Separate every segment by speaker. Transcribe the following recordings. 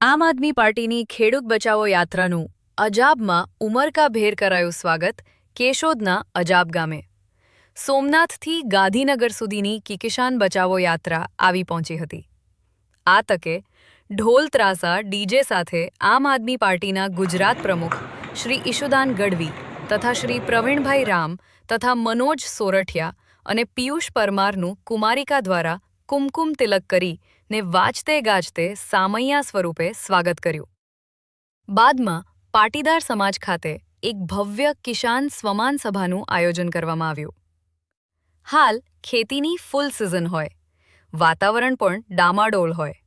Speaker 1: આમ આદમી પાર્ટીની ખેડૂત બચાવો યાત્રાનું અજાબમાં ઉમરકાભેર કરાયું સ્વાગત કેશોદના અજાબ ગામે। સોમનાથથી ગાંધીનગર સુધીની કિસાન બચાવો યાત્રા આવી પહોંચી હતી। આ તકે ઢોલ ત્રાસા ડીજે સાથે આમ આદમી પાર્ટીના ગુજરાત પ્રમુખ શ્રી ઈશુદાન ગઢવી તથા શ્રી પ્રવીણભાઈ રામ તથા મનોજ સોરઠિયા અને પિયુષ પરમારનું કુમારિકા દ્વારા કુમકુમ તિલક કરી ને વાજતે ગાજતે સામૈયા સ્વરૂપે સ્વાગત કર્યું। બાદમાં પાટીદાર સમાજ ખાતે એક ભવ્ય કિસાન સ્વમાન સભાનું આયોજન કરવામાં આવ્યું। હાલ ખેતીની ફૂલ સિઝન હોય, વાતાવરણ પણ ડામાડોળ હોય,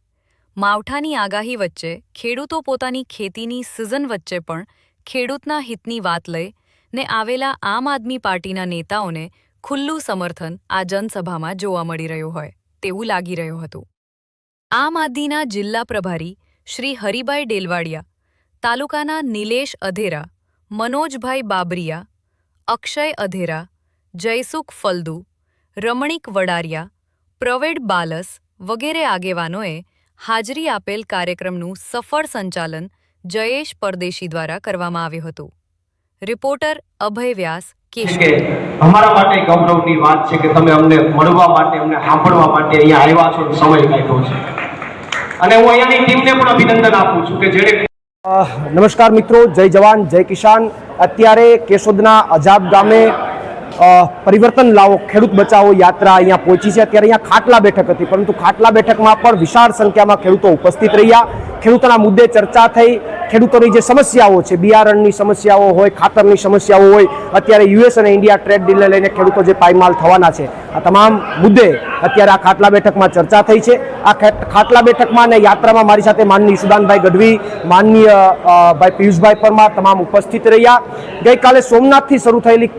Speaker 1: માવઠાની આગાહી વચ્ચે ખેડૂતો પોતાની ખેતીની સિઝન વચ્ચે પણ ખેડૂતના હિતની વાત લઈ ને આવેલા આમ આદમી પાર્ટીના નેતાઓને ખુલ્લું સમર્થન આ જનસભામાં જોવા મળી રહ્યું હોય તેવું લાગી રહ્યું હતું। આમ આદમીના જિલ્લા પ્રભારી શ્રી હરિભાઈ ડેલવાડિયા, તાલુકાના નિલેશ અધેરા, મનોજભાઈ બાબરિયા, અક્ષય અધેરા, જયસુખ ફલદુ, રમણીક વડારિયા, પ્રવેડ બાલસ વગેરે આગેવાનોએ હાજરી આપેલ કાર્યક્રમનું સફળ સંચાલન જયેશ પરદેશી દ્વારા કરવામાં આવ્યું હતું। રિપોર્ટર અભય વ્યાસ, કેશોદ।
Speaker 2: અમારા માટે ગૌરવની વાત છે કે તમે અમને મળવા માટે, અમને સાંભળવા માટે અહીંયા આવ્યા છો, સમય કાઢ્યો છે અને હું અહીંયાની ટીમને પણ અભિનંદન આપું છું કે જેણે।
Speaker 3: નમસ્કાર મિત્રો, જય જવાન જય કિસાન। અત્યારે કેશોદના અજાબ ગામે પરિવર્તન લાવો ખેડૂત બચાવો યાત્રા અહીંયા પહોંચી છે। અત્યારે અહીંયા ખાટલા બેઠક હતી, પરંતુ ખાટલા બેઠકમાં પણ વિશાળ સંખ્યામાં ખેડૂતો ઉપસ્થિત રહ્યા। ખેડૂતોના મુદ્દે ચર્ચા થઈ। ખેડૂતોની જે સમસ્યાઓ છે, બિયારણની સમસ્યાઓ હોય, ખાતરની સમસ્યાઓ હોય, અત્યારે યુએસ અને ઇન્ડિયા ટ્રેડ ડીલને લઈને ખેડૂતો જે પાયમાલ થવાના છે, આ તમામ મુદ્દે અત્યારે આ ખાટલા બેઠકમાં ચર્ચા થઈ છે। આ ખાટલા બેઠકમાં અને યાત્રામાં મારી સાથે માનનીય ઈશુદાનભાઈ ગઢવી, માનનીય ભાઈ પિયુષભાઈ પરમાર તમામ ઉપસ્થિત રહ્યા। ગઈકાલે સોમનાથથી શરૂ થયેલી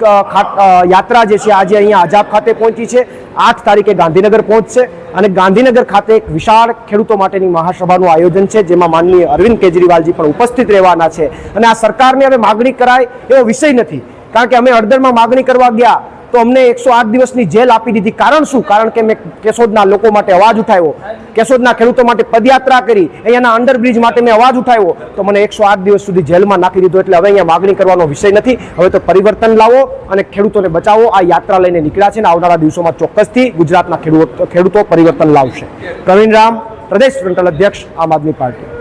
Speaker 3: યાત્રા જે છે આજે અહીંયા અજાબ ખાતે પહોંચી છે। 8 તારીખે ગાંધીનગર પહોંચશે અને ગાંધીનગર ખાતે એક વિશાળ ખેડૂતો માટેની મહાસભાનું આયોજન છે, જેમાં માનનીય અરવિંદ કેજરીવાલજી પણ ઉપસ્થિત રહેવાના છે। અને આ સરકારને હવે માગણી કરાય એવો વિષય નથી, કારણ કે અમે હળદરમાં માગણી કરવા ગયા તો અમને 108 દિવસની જેલ આપી દીધી। કારણ શું? કારણ કે મેં કેશોદના લોકો માટે અવાજ ઉઠાવ્યો, કેશોદના ખેડૂતો માટે પદયાત્રા કરી, અહીંયાના અંડરબ્રિજ માટે મેં અવાજ ઉઠાવ્યો તો મને 108 દિવસ સુધી જેલમાં નાખી દીધો। એટલે હવે અહીંયા માગણી કરવાનો વિષય નથી, હવે તો પરિવર્તન લાવો અને ખેડૂતોને બચાવો આ યાત્રા લઈને નીકળ્યા છે અને આવનારા દિવસોમાં ચોક્કસથી ગુજરાતના ખેડૂતો પરિવર્તન લાવશે। પ્રવીણ રામ, પ્રદેશ ફ્રન્ટલ અધ્યક્ષ, આમ આદમી પાર્ટી।